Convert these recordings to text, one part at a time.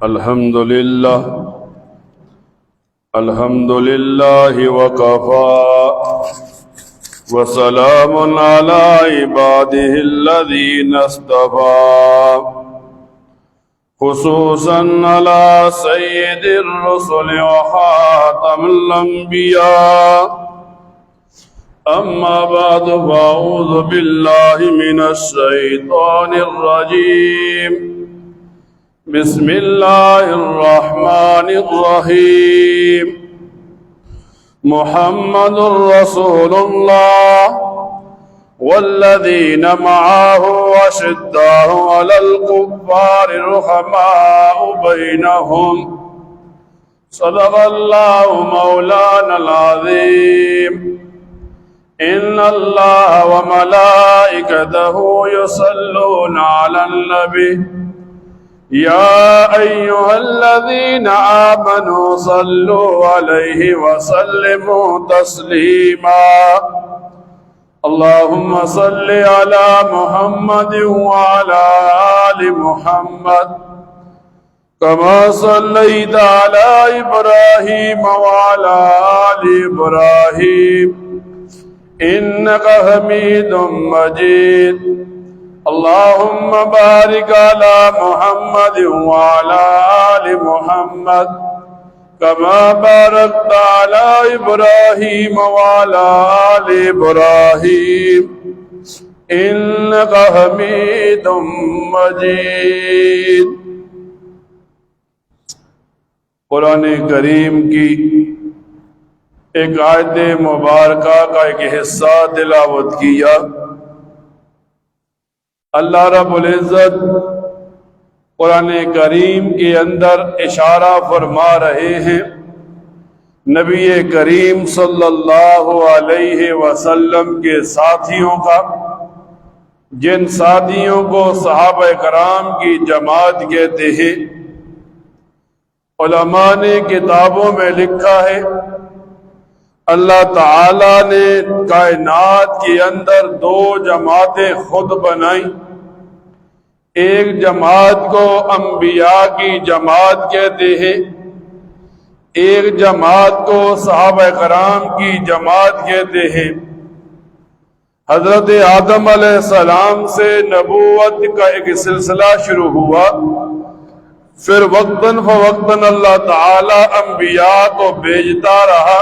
الحمد لله وكفى وسلام على عباده الذين اصطفى خصوصا على سيد الرسل وخاتم الأنبياء أما بعد فأعوذ بالله من الشيطان الرجيم بسم الله الرحمن الرحيم محمد رسول الله والذين معه أشداء على الكفار رحماء بينهم صدق الله مولانا العظيم إن الله وملائكته يصلون على النبي يا أيها الذين آمنوا صلوا عليه وسلموا تسليما اللهم صل على محمد وعلى آل محمد كما صليت على إبراهيم وعلى آل إبراهيم إنك حميد مجيد اللهم بارك على محمد وعلى آل محمد كما باركت على إبراهيم وعلى آل إبراهيم إنك حميد مجيد۔ قرآن کریم کی ایک آیت مبارکہ کا ایک حصہ تلاوت کیا۔ اللہ رب العزت قرآن کریم کے اندر اشارہ فرما رہے ہیں نبی کریم صلی اللہ علیہ وسلم کے ساتھیوں کا، جن ساتھیوں کو صحابہ کرام کی جماعت کہتے ہیں۔ علماء نے کتابوں میں لکھا ہے اللہ تعالی نے کائنات کے اندر دو جماعتیں خود بنائیں۔ ایک جماعت کو انبیاء کی جماعت کہتے ہیں، ایک جماعت کو صحابہ کرام کی جماعت کہتے ہیں۔ حضرت آدم علیہ السلام سے نبوت کا ایک سلسلہ شروع ہوا، پھر وقتاً فوقتاً اللہ تعالی انبیاء کو بھیجتا رہا،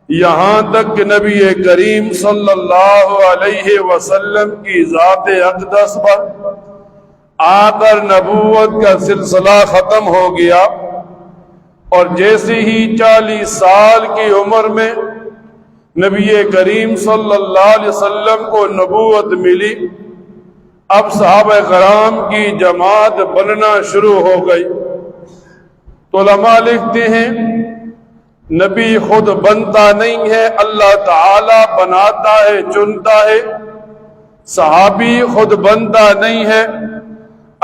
یہاں تک کہ نبی کریم صلی اللہ علیہ وسلم کی ذات اقدس پر آ کر نبوت کا سلسلہ ختم ہو گیا، اور جیسے ہی 40 سال کی عمر میں نبی کریم صلی اللہ علیہ وسلم کو نبوت ملی، اب صحابہ کرام کی جماعت بننا شروع ہو گئی۔ تو علماء لکھتے ہیں نبی خود بنتا نہیں ہے، اللہ تعالی بناتا ہے، چنتا ہے۔ صحابی خود بنتا نہیں ہے،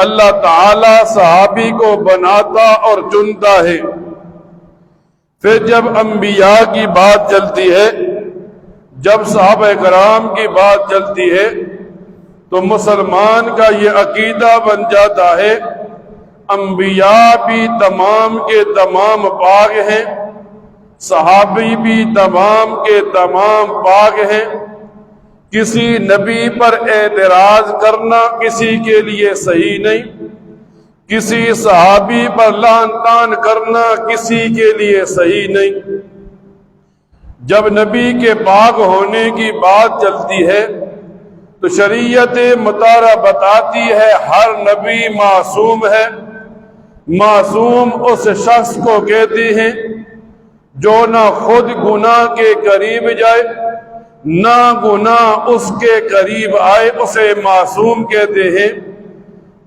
اللہ تعالی صحابی کو بناتا اور چنتا ہے۔ پھر جب انبیاء کی بات چلتی ہے، جب صحابہ کرام کی بات چلتی ہے، تو مسلمان کا یہ عقیدہ بن جاتا ہے انبیاء بھی تمام کے تمام پاک ہیں، صحابی بھی تمام کے تمام پاک ہیں۔ کسی نبی پر اعتراض کرنا کسی کے لیے صحیح نہیں، کسی صحابی پر لعن طعن کرنا کسی کے لیے صحیح نہیں۔ جب نبی کے پاک ہونے کی بات چلتی ہے تو شریعت مطالعہ بتاتی ہے ہر نبی معصوم ہے۔ معصوم اس شخص کو کہتے ہیں جو نہ خود گناہ کے قریب جائے نہ گناہ اس کے قریب آئے، اسے معصوم کہتے ہیں۔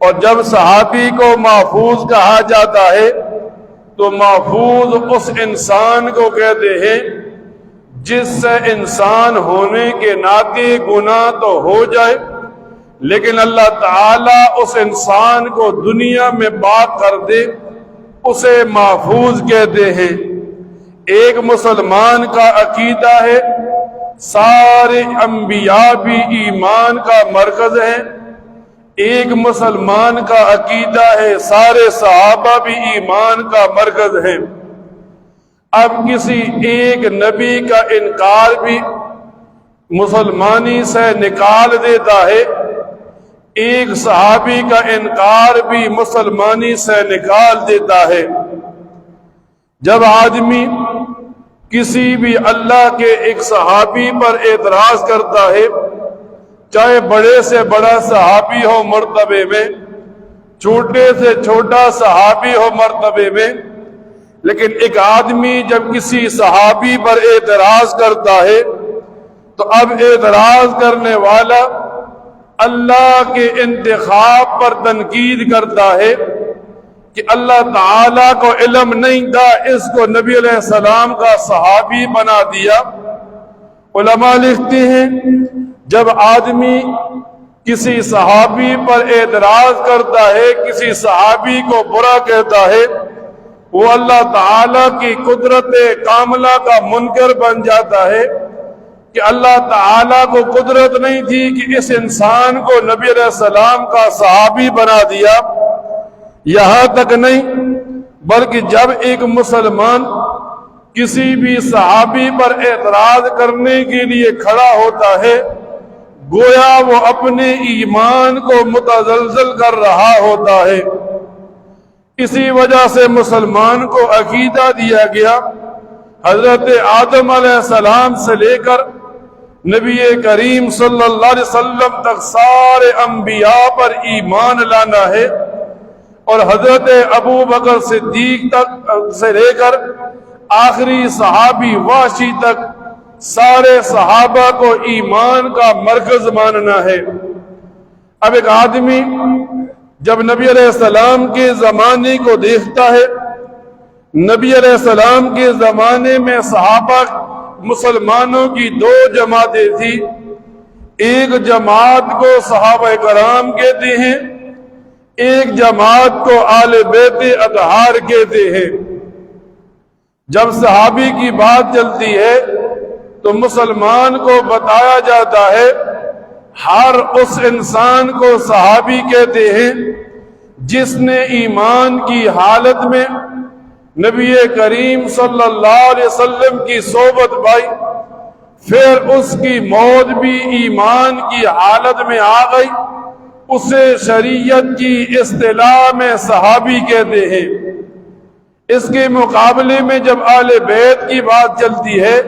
اور جب صحابی کو محفوظ کہا جاتا ہے تو محفوظ اس انسان کو کہتے ہیں جس سے انسان ہونے کے ناطے گناہ تو ہو جائے لیکن اللہ تعالیٰ اس انسان کو دنیا میں پاک کر دے، اسے محفوظ کہتے ہیں۔ ایک مسلمان کا عقیدہ ہے سارے انبیاء بھی ایمان کا مرکز ہیں، ایک مسلمان کا عقیدہ ہے، سارے صحابہ بھی ایمان کا مرکز ہیں۔ اب کسی ایک نبی کا انکار بھی مسلمانی سے نکال دیتا ہے، ایک صحابی کا انکار بھی مسلمانی سے نکال دیتا ہے۔ جب آدمی کسی بھی اللہ کے ایک صحابی پر اعتراض کرتا ہے، چاہے بڑے سے بڑا صحابی ہو مرتبے میں، چھوٹے سے چھوٹا صحابی ہو مرتبے میں، لیکن ایک آدمی جب کسی صحابی پر اعتراض کرتا ہے تو اب اعتراض کرنے والا اللہ کے انتخاب پر تنقید کرتا ہے کہ اللہ تعالیٰ کو علم نہیں تھا، اس کو نبی علیہ السلام کا صحابی بنا دیا۔ علماء لکھتے ہیں جب آدمی کسی صحابی پر اعتراض کرتا ہے، کسی صحابی کو برا کہتا ہے، وہ اللہ تعالیٰ کی قدرت کاملہ کا منکر بن جاتا ہے کہ اللہ تعالیٰ کو قدرت نہیں تھی کہ اس انسان کو نبی علیہ السلام کا صحابی بنا دیا۔ یہاں تک نہیں بلکہ جب ایک مسلمان کسی بھی صحابی پر اعتراض کرنے کے لیے کھڑا ہوتا ہے، گویا وہ اپنے ایمان کو متزلزل کر رہا ہوتا ہے۔ اسی وجہ سے مسلمان کو عقیدہ دیا گیا، حضرت آدم علیہ السلام سے لے کر نبی کریم صلی اللہ علیہ وسلم تک سارے انبیاء پر ایمان لانا ہے، اور حضرت ابو بکر صدیق تک سے لے کر آخری صحابی وحشی تک سارے صحابہ کو ایمان کا مرکز ماننا ہے۔ اب ایک آدمی جب نبی علیہ السلام کے زمانے کو دیکھتا ہے، نبی علیہ السلام کے زمانے میں صحابہ مسلمانوں کی دو جماعتیں تھی، ایک جماعت کو صحابہ کرام کہتے ہیں، ایک جماعت کو آل بیت اطہار کہتے ہیں۔ جب صحابی کی بات چلتی ہے تو مسلمان کو بتایا جاتا ہے ہر اس انسان کو صحابی کہتے ہیں جس نے ایمان کی حالت میں نبی کریم صلی اللہ علیہ وسلم کی صحبت پائی، پھر اس کی موت بھی ایمان کی حالت میں آ گئی، اسے شریعت کی اصطلاح میں صحابی کہتے ہیں۔ اس کے مقابلے میں جب آل بیت کی بات چلتی ہے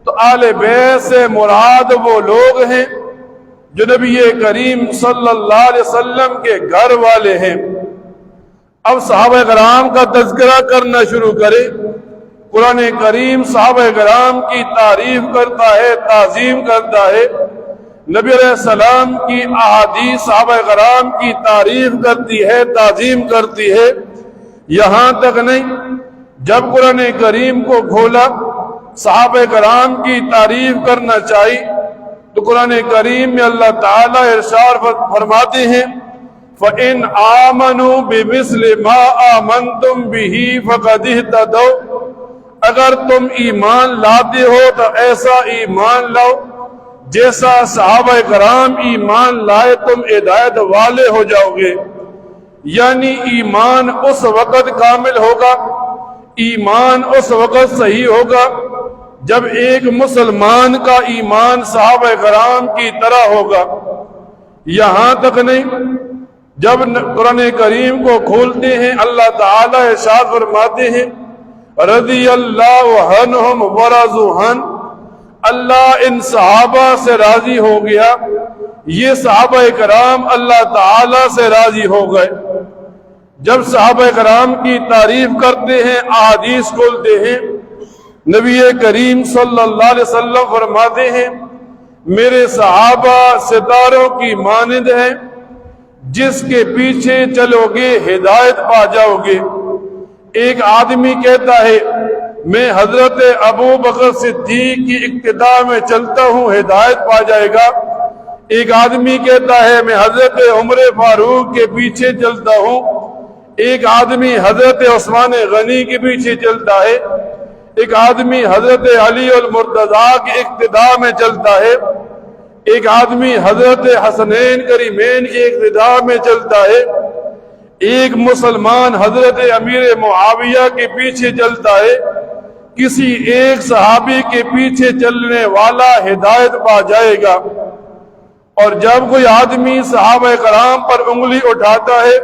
تو آل بیت سے مراد وہ لوگ ہیں جو نبی کریم صلی اللہ علیہ وسلم کے گھر والے ہیں۔ اب صحابہ کرام کا تذکرہ کرنا شروع کرے، قرآن کریم صحابہ کرام کی تعریف کرتا ہے، تعظیم کرتا ہے، نبی علیہ السلام کی احادیث صحابہ کرام کی تعریف کرتی ہے، تعظیم کرتی ہے۔ یہاں تک نہیں، جب قرآن کریم کو کھولا صحابہ کرام کی تعریف کرنا چاہیے تو قرآن کریم میں اللہ تعالیٰ ارشاد فرماتے ہیں فَإِنْ آمَنُوا بِمِثْلِ مَا آمَنْتُمْ بِهِ فَقَدِ اهْتَدَوْا، اگر تم ایمان لاتے ہو تو ایسا ایمان لاؤ جیسا صحابہ کرام ایمان لائے، تم ہدایت والے ہو جاؤ گے۔ یعنی ایمان اس وقت کامل ہوگا، ایمان اس وقت صحیح ہوگا جب ایک مسلمان کا ایمان صحابہ کرام کی طرح ہوگا۔ یہاں تک نہیں، جب قرآن کریم کو کھولتے ہیں اللہ تعالیٰ ارشاد فرماتے ہیں رضی اللہ عنہم ورضوا عنہ، اللہ ان صحابہ سے راضی ہو گیا، یہ صحابہ کرام اللہ تعالیٰ سے راضی ہو گئے۔ جب صحابہ کرام کی تعریف کرتے ہیں، احادیث کھولتے ہیں، نبی کریم صلی اللہ علیہ وسلم فرماتے ہیں میرے صحابہ ستاروں کی مانند ہیں، جس کے پیچھے چلو گے ہدایت پا جاؤ گے۔ ایک آدمی کہتا ہے میں حضرت ابو بکر صدیق کی اقتداء میں چلتا ہوں، ہدایت پا جائے گا۔ ایک آدمی کہتا ہے میں حضرت عمر فاروق کے پیچھے چلتا ہوں، ایک آدمی حضرت عثمان غنی کے پیچھے چلتا ہے، ایک آدمی حضرت علی المرتضیٰ کی اقتداء میں چلتا ہے، ایک آدمی حضرت حسنین کریمین کی اقتداء میں چلتا ہے، ایک مسلمان حضرت امیر معاویہ کے پیچھے چلتا ہے، کسی ایک صحابی کے پیچھے چلنے والا ہدایت پا جائے گا۔ اور جب کوئی آدمی صحابہ کرام پر انگلی اٹھاتا ہے،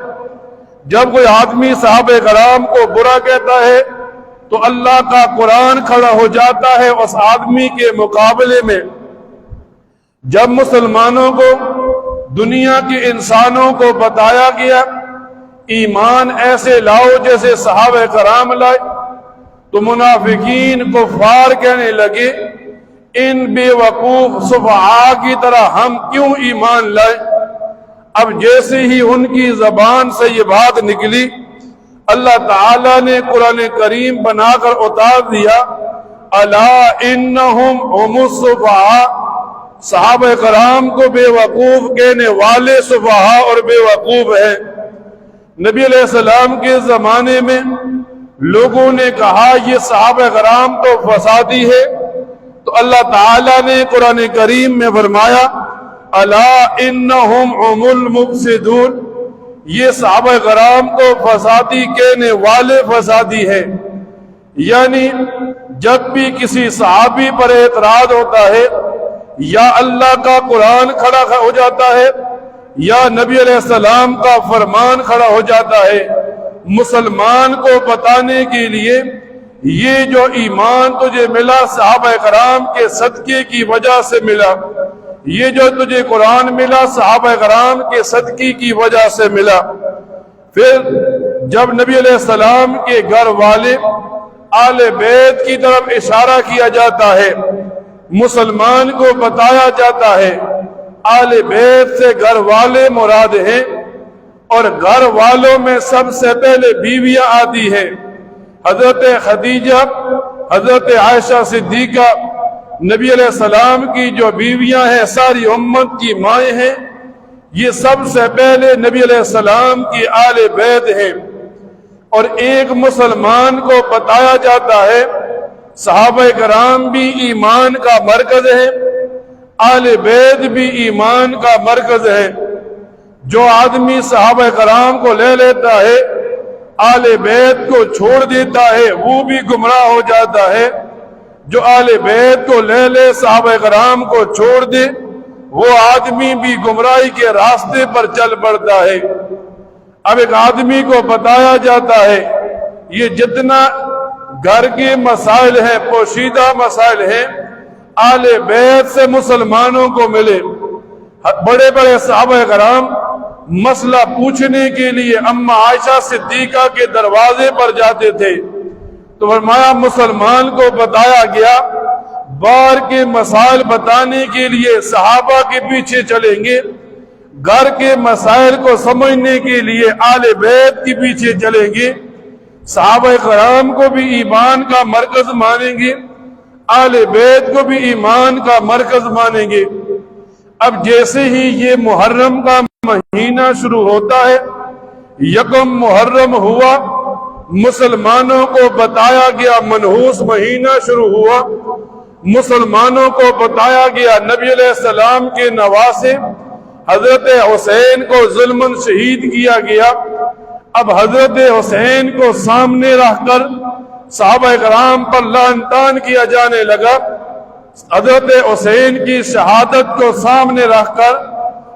جب کوئی آدمی صحابہ کرام کو برا کہتا ہے، تو اللہ کا قرآن کھڑا ہو جاتا ہے اس آدمی کے مقابلے میں۔ جب مسلمانوں کو دنیا کے انسانوں کو بتایا گیا ایمان ایسے لاؤ جیسے صحابہ کرام لائے، تو منافقین کفار کہنے لگے ان بے وقوف سفہاء کی طرح ہم کیوں ایمان لائے۔ اب جیسے ہی ان کی زبان سے یہ بات نکلی، اللہ تعالیٰ نے قرآن کریم بنا کر اتار دیا، الا انہم هم السفہاء، صحابہ کرام کو بے وقوف کہنے والے سفہاء اور بے وقوف ہیں۔ نبی علیہ السلام کے زمانے میں لوگوں نے کہا یہ صحابہ کرام تو فسادی ہے، تو اللہ تعالیٰ نے قرآن کریم میں فرمایا الا انہم هم المفسدون، یہ صحابہ کرام کو فسادی کہنے والے فسادی ہیں۔ یعنی جب بھی کسی صحابی پر اعتراض ہوتا ہے، یا اللہ کا قرآن کھڑا ہو جاتا ہے یا نبی علیہ السلام کا فرمان کھڑا ہو جاتا ہے، مسلمان کو بتانے کے لیے یہ جو ایمان تجھے ملا صحابہ کرام کے صدقے کی وجہ سے ملا، یہ جو تجھے قرآن ملا صحابہ کرام کے صدقے کی وجہ سے ملا۔ پھر جب نبی علیہ السلام کے گھر والے آل بیت کی طرف اشارہ کیا جاتا ہے، مسلمان کو بتایا جاتا ہے آل بیت سے گھر والے مراد ہیں، اور گھر والوں میں سب سے پہلے بیویاں آتی ہیں۔ حضرت خدیجہ، حضرت عائشہ صدیقہ، نبی علیہ السلام کی جو بیویاں ہیں ساری امت کی مائیں ہیں، یہ سب سے پہلے نبی علیہ السلام کی آل بیت ہیں۔ اور ایک مسلمان کو بتایا جاتا ہے صحابہ کرام بھی ایمان کا مرکز ہے، آل بیت بھی ایمان کا مرکز ہے۔ جو آدمی صحابہ کرام کو لے لیتا ہے، آل بیت کو چھوڑ دیتا ہے، وہ بھی گمراہ ہو جاتا ہے۔ جو آل بیت کو لے لے صحابہ کرام کو چھوڑ دے، وہ آدمی بھی گمراہی کے راستے پر چل پڑتا ہے۔ اب ایک آدمی کو بتایا جاتا ہے یہ جتنا گھر کے مسائل ہیں، پوشیدہ مسائل ہیں، آل بیت سے مسلمانوں کو ملے۔ بڑے بڑے صحابہ کرام مسئلہ پوچھنے کے لیے اما عائشہ صدیقہ کے دروازے پر جاتے تھے، تو فرمایا مسلمان کو بتایا گیا باہر کے مسائل بتانے کے لیے صحابہ کے پیچھے چلیں گے، گھر کے مسائل کو سمجھنے کے لیے آل بیت کے پیچھے چلیں گے۔ صحابہ کرام کو بھی ایمان کا مرکز مانیں گے، آل بیت کو بھی ایمان کا مرکز مانیں گے۔ اب جیسے ہی یہ محرم کا مہینہ شروع ہوتا ہے، یکم محرم ہوا، مسلمانوں کو بتایا گیا منحوس مہینہ شروع ہوا، مسلمانوں کو بتایا گیا نبی علیہ السلام کے نواسے حضرت حسین کو ظلماً شہید کیا گیا۔ اب حضرت حسین کو سامنے رکھ کر صحابہ کرام پر لعن طعن کیا جانے لگا، حضرت حسین کی شہادت کو سامنے رکھ کر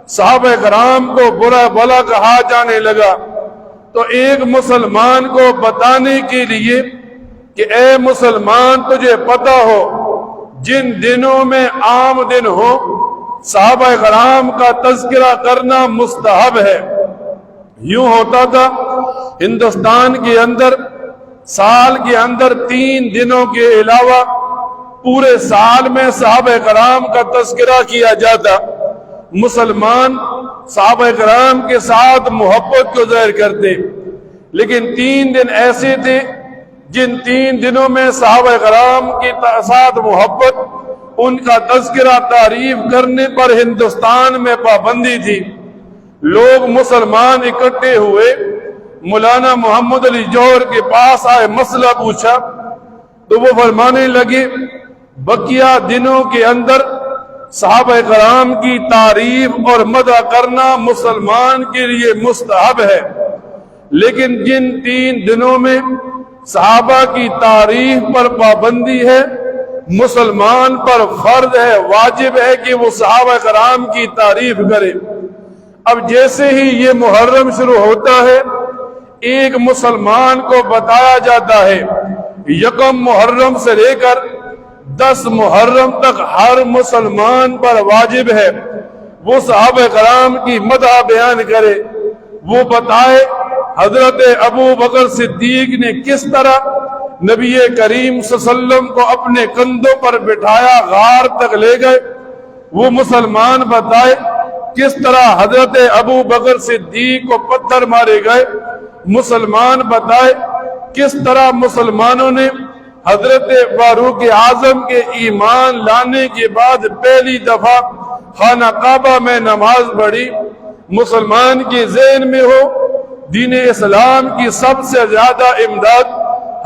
صحابہ کرام کو برا بھلا کہا جانے لگا۔ تو ایک مسلمان کو بتانے کے لیے کہ اے مسلمان تجھے پتہ ہو جن دنوں میں عام دن ہو صحابہ کرام کا تذکرہ کرنا مستحب ہے۔ یوں ہوتا تھا ہندوستان کے اندر سال کے اندر 3 دنوں کے علاوہ پورے سال میں صحابہ کرام کا تذکرہ کیا جاتا۔ مسلمان صحابہ کرام کے ساتھ محبت کو ظاہر کرتے، لیکن 3 دن ایسے تھے جن 3 دنوں میں صحابہ کرام کے ساتھ محبت، ان کا تذکرہ تعریف کرنے پر ہندوستان میں پابندی تھی۔ لوگ مسلمان اکٹھے ہوئے، مولانا محمد علی جوہر کے پاس آئے، مسئلہ پوچھا تو وہ فرمانے لگے بقیہ دنوں کے اندر صحابہ کرام کی تعریف اور مدح کرنا مسلمان کے لیے مستحب ہے، لیکن جن 3 دنوں میں صحابہ کی تعریف پر پابندی ہے، مسلمان پر فرض ہے، واجب ہے کہ وہ صحابہ کرام کی تعریف کرے۔ اب جیسے ہی یہ محرم شروع ہوتا ہے، ایک مسلمان کو بتایا جاتا ہے 1 محرم سے لے کر 10 محرم تک ہر مسلمان پر واجب ہے وہ صحابہ کرام کی مدح بیان کرے، وہ بتائے حضرت ابو بکر صدیق نے کس طرح نبی کریم صلی اللہ علیہ وسلم کو اپنے کندھوں پر بٹھایا، غار تک لے گئے، وہ مسلمان بتائے کس طرح حضرت ابو بکر صدیق کو پتھر مارے گئے، مسلمان بتائے کس طرح مسلمانوں نے حضرت فاروق اعظم کے ایمان لانے کے بعد پہلی دفعہ خانہ کعبہ میں نماز پڑھی۔ مسلمان کے ذہن میں ہو دین اسلام کی سب سے زیادہ امداد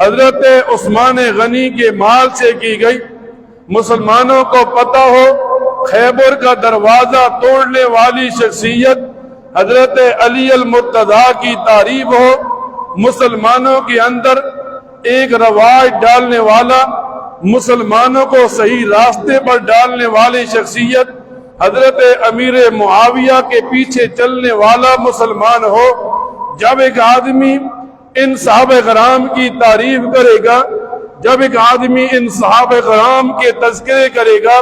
حضرت عثمان غنی کے مال سے کی گئی، مسلمانوں کو پتہ ہو خیبر کا دروازہ توڑنے والی شخصیت حضرت علی المرتضیٰ کی تعریف ہو، مسلمانوں کے اندر ایک رواج ڈالنے والا، مسلمانوں کو صحیح راستے پر ڈالنے والی شخصیت حضرت امیر معاویہ کے پیچھے چلنے والا مسلمان ہو۔ جب ایک آدمی ان صحابہ کرام کی تعریف کرے گا، جب ایک آدمی ان صحابہ کرام کے تذکرے کرے گا،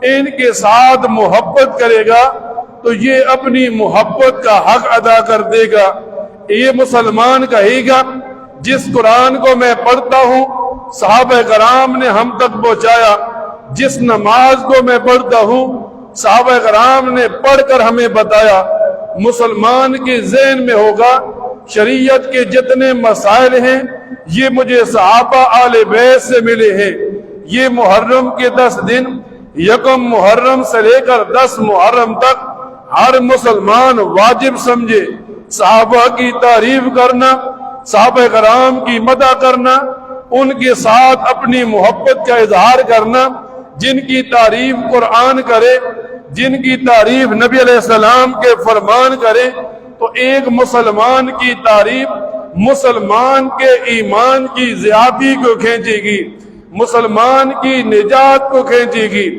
ان کے ساتھ محبت کرے گا، تو یہ اپنی محبت کا حق ادا کر دے گا۔ یہ مسلمان کہے گا جس قرآن کو میں پڑھتا ہوں صحابہ کرام نے ہم تک پہنچایا، جس نماز کو میں پڑھتا ہوں صحابہ کرام نے پڑھ کر ہمیں بتایا۔ مسلمان کے ذہن میں ہوگا شریعت کے جتنے مسائل ہیں یہ مجھے صحابہ آل بیت سے ملے ہیں۔ یہ محرم کے 10 دن 1 محرم سے لے کر 10 محرم تک ہر مسلمان واجب سمجھے صحابہ کی تعریف کرنا، صحابہ کرام کی مدح کرنا، ان کے ساتھ اپنی محبت کا اظہار کرنا، جن کی تعریف قرآن کرے، جن کی تعریف نبی علیہ السلام کے فرمان کرے، تو ایک مسلمان کی تعریف مسلمان کے ایمان کی زیادتی کو کھینچے گی، مسلمان کی نجات کو کھینچے گی،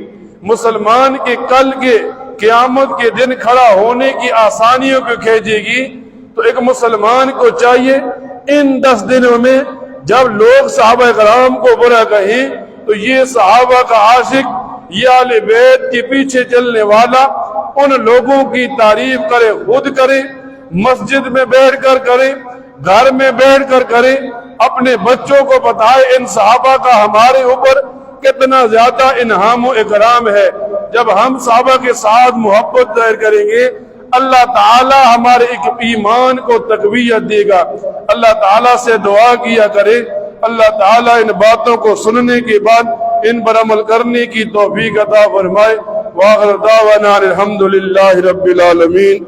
مسلمان کے کل کے قیامت کے دن کھڑا ہونے کی آسانیوں کو کھینچے گی۔ تو ایک مسلمان کو چاہیے ان 10 دنوں میں جب لوگ صحابہ کرام کو برا کہیں تو یہ صحابہ کا عاشق، یہ اہل بیت کے پیچھے چلنے والا ان لوگوں کی تعریف کرے، خود کرے، مسجد میں بیٹھ کر کرے، گھر میں بیٹھ کر کرے، اپنے بچوں کو بتائے ان صحابہ کا ہمارے اوپر کتنا زیادہ انعام و اکرام ہے۔ جب ہم صحابہ کے ساتھ محبت ظاہر کریں گے اللہ تعالی ہمارے ایمان کو تقویت دے گا۔ اللہ تعالی سے دعا کیا کرے اللہ تعالی ان باتوں کو سننے کے بعد ان پر عمل کرنے کی توفیق عطا فرمائے۔ وآخر دعوانا الحمدللہ رب العالمین۔